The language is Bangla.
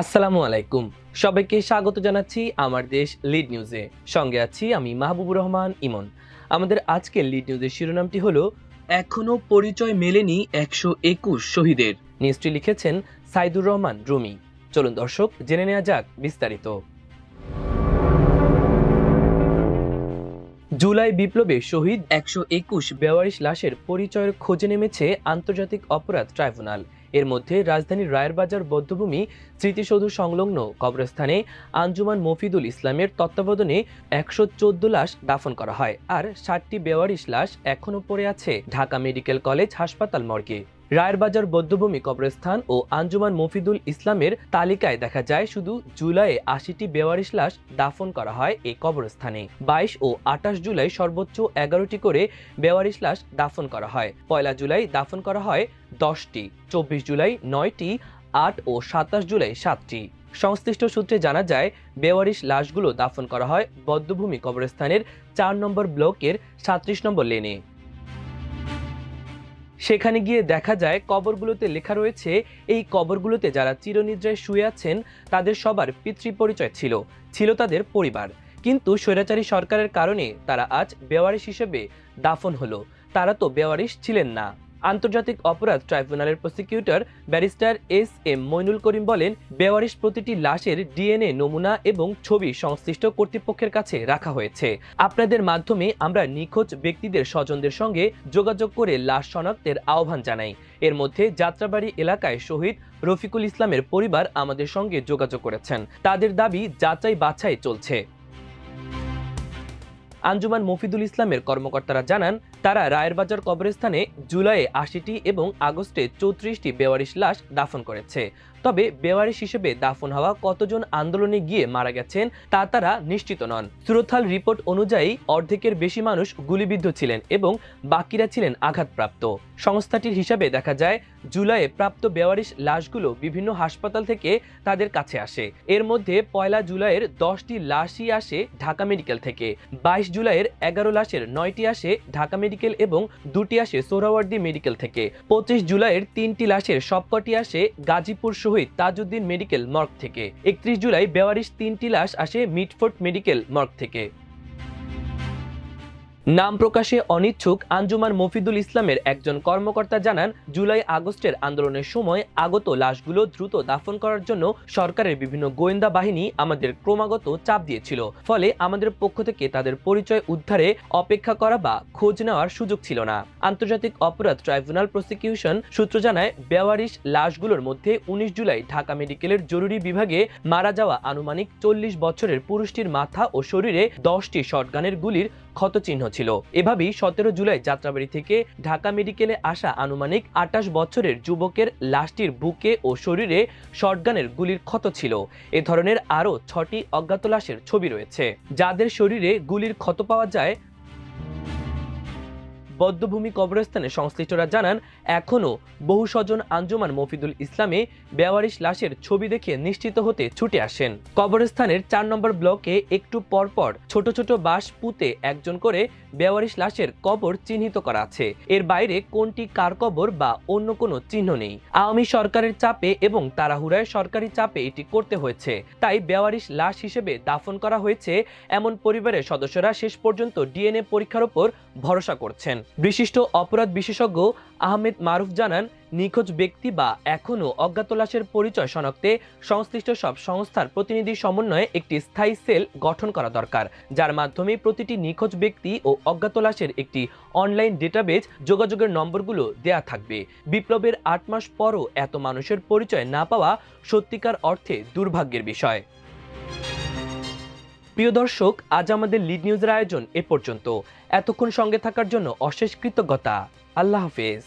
আসসালামু আলাইকুম। সবাইকে স্বাগত জানাচ্ছি আমার দেশ লিড নিউজে। সঙ্গে আছি আমি মাহবুবুর রহমান ইমন। আমাদের আজকের লিড নিউজের শিরোনামটি হলো এখনো পরিচয় মেলেনি 121 শহীদের। নিউজটি লিখেছেন সাইদুর রহমান রুমি। চলুন দর্শক জেনে নেওয়া যাক বিস্তারিত। জুলাই বিপ্লবে শহীদ 121 বেওয়ারিশ লাশের পরিচয়ের খোঁজে নেমেছে আন্তর্জাতিক অপরাধ ট্রাইব্যুনাল। এর মধ্যে রাজধানীর রায়েরবাজার বৌদ্ধভূমি স্মৃতিসৌধ সংলগ্ন কবরস্থানে আঞ্জুমান মফিদুল ইসলামের তত্ত্বাবধানে 114 লাশ দাফন করা হয়, আর 60টি বেওয়ারিশ লাশ এখনও পড়ে আছে ঢাকা মেডিকেল কলেজ হাসপাতাল মর্গে। রায়েরবাজার বৌদ্ধভূমি কবরস্থান ও আঞ্জুমান মফিদুল ইসলামের তালিকায় দেখা যায় শুধু জুলাইয়ে 80টি বেওয়ারিশ লাশ দাফন করা হয় এই কবরস্থানে। 22 ও 28 জুলাই সর্বোচ্চ 11টি করে বেওয়ারিশ লাশ দাফন করা হয়। 1 জুলাই দাফন করা হয় 10টি, 24 জুলাই 9টি, 8 ও 27 জুলাই 7টি। সংশ্লিষ্ট সূত্রে জানা যায় বেওয়ারিশ লাশগুলো দাফন করা হয় বৌদ্ধভূমি কবরস্থানের 4 নম্বর ব্লকের 37 নম্বর লেনে। সেখানে গিয়ে দেখা যায় কবরগুলোতে লেখা রয়েছে এই কবরগুলোতে যারা চিরনিদ্রায় শুয়ে আছেন তাদের সবার পিতৃ পরিচয় ছিল তাদের পরিবার, কিন্তু স্বৈরাচারী সরকারের কারণে তারা আজ বেওয়ারিশ হিসেবে দাফন হলো। তারা তো বেওয়ারিশ ছিলেন না। আন্তর্জাতিক অপরাধ ট্রাইব্যুনালের প্রসিকিউটর ব্যারিস্টার এস.এম. মইনুল করিম বলেন, বেওয়ারিশ প্রতিটি লাশের ডিএনএ নমুনা এবং ছবি সংশ্লিষ্ট কর্তৃপক্ষের কাছে রাখা হয়েছে। আপনাদের মাধ্যমে আমরা নিখোঁজ ব্যক্তিদের স্বজনদের সঙ্গে যোগাযোগ করে লাশ শনাক্তের আহ্বান জানাই। এর মধ্যে যাত্রাবাড়ি এলাকায় শহীদ রফিকুল ইসলামের পরিবার আমাদের সঙ্গে যোগাযোগ করেছেন। তাদের দাবি যাচাই বাছাই চলছে। আঞ্জুমান মফিদুল ইসলামের কর্মকর্তারা জানান, তারা রায়েরবাজার কবরস্থানে জুলাইয়ে 80টি এবং আগস্টে 34টি বেওয়ারিশ লাশ দাফন করেছে। তবে বেওয়ারিশ হিসেবে দাফন হওয়া কতজন আন্দোলনে গিয়ে মারা গেছেন তা তারা নিশ্চিত নন। সুরতহাল রিপোর্ট অনুযায়ী অর্ধেকের বেশি মানুষ গুলিবিদ্ধ ছিলেন এবং বাকিরা ছিলেন আঘাতপ্রাপ্ত। সংস্থাটির হিসাবে দেখা যায় জুলাইয়ে প্রাপ্ত বেওয়ারিশ লাশগুলো বিভিন্ন হাসপাতাল থেকে তাদের কাছে আসে। এর মধ্যে 1 জুলাইয়ের 10টি লাশই আসে ঢাকা মেডিকেল থেকে, 22 জুলাইয়ের 11 লাশের 9টি আসে ঢাকা মেডিকেল এবং 2টি আসে সোহরাওয়ার্দী মেডিকেল থেকে। 25 জুলাইয়ের 3টি লাশের সবকটি আসে গাজীপুর শহীদ তাজউদ্দিন মেডিকেল মর্গ থেকে। 31 জুলাই বেওয়ারিশ 3টি লাশ আসে মিটফোর্ড মেডিকেল মর্গ থেকে। নাম প্রকাশে অনিচ্ছুক আঞ্জুমান মফিদুল ইসলামের একজন কর্মকর্তা জানান, জুলাই আগস্টের আন্দোলনের সময় আগত লাশগুলো দ্রুত দাফন করার জন্য সরকারের বিভিন্ন গোয়েন্দা বাহিনী আমাদের ক্রমাগত চাপ দিয়েছিল। ফলে আমাদের পক্ষ থেকে তাদের পরিচয় উদ্ধারে অপেক্ষা করা বা খোঁজ নেওয়ার সুযোগ ছিল না। আন্তর্জাতিক অপরাধ ট্রাইব্যুনাল প্রসিকিউশন সূত্র জানায়, বেওয়ারিশ লাশগুলোর মধ্যে 19 জুলাই ঢাকা মেডিকেলের জরুরি বিভাগে মারা যাওয়া আনুমানিক 40 বছরের পুরুষটির মাথা ও শরীরে 10টি শটগানের গুলির ক্ষতচিহ্ন ছিল। এভাবেই 17 জুলাই যাত্রাবাড়ি থেকে ঢাকা মেডিকেলে আসা আনুমানিক 28 বছরের যুবকের লাশটির বুকে ও শরীরে শটগানের গুলির ক্ষত ছিল। এ ধরনের আরও 6টি অজ্ঞাত লাশের ছবি রয়েছে, যাদের শরীরে গুলির ক্ষত পাওয়া যায়। বৌদ্ধভূমি কবরস্থানে সংশ্লিষ্টরা জানান, এখনও বহু স্বজন আঞ্জুমান মফিদুল ইসলামে বেওয়ারিশ লাশের ছবি দেখে নিশ্চিত হতে ছুটে আসেন। কবরস্থানের 4 নম্বর ব্লকে একটু পরপর ছোট ছোট বাঁশ পুঁতে একজন করে বেওয়ারিশ লাশের কবর চিহ্নিত করা আছে। এর বাইরে কোনটি কার কবর বা অন্য কোনো চিহ্ন নেই। আওয়ামী সরকারের চাপে এবং তাড়াহুড়ায় সরকারি চাপে এটি করতে হয়েছে, তাই বেওয়ারিশ লাশ হিসেবে দাফন করা হয়েছে এমন পরিবারের সদস্যরা শেষ পর্যন্ত ডিএনএ পরীক্ষার উপর ভরসা করছেন। বিশিষ্ট অপরাধ বিশেষজ্ঞ আহমেদ মারুফ জানান, নিখোঁজ ব্যক্তি বা এখনও অজ্ঞাত লাশের পরিচয় শনাক্তে সংশ্লিষ্ট সব সংস্থার প্রতিনিধি সমন্বয়ে একটি স্থায়ী সেল গঠন করা দরকার, যার মাধ্যমে প্রতিটি নিখোঁজ ব্যক্তি ও অজ্ঞাত লাশের একটি অনলাইন ডেটাবেজ যোগাযোগের নম্বরগুলো দেয়া থাকবে। বিপ্লবের 8 মাস পরও এত মানুষের পরিচয় না পাওয়া সত্যিকার অর্থে দুর্ভাগ্যের বিষয়। প্রিয় দর্শক, আজ আমাদের লিড নিউজের আয়োজন এ পর্যন্ত। এতক্ষণ সঙ্গে থাকার জন্য অশেষ কৃতজ্ঞতা। আল্লাহ হাফেজ।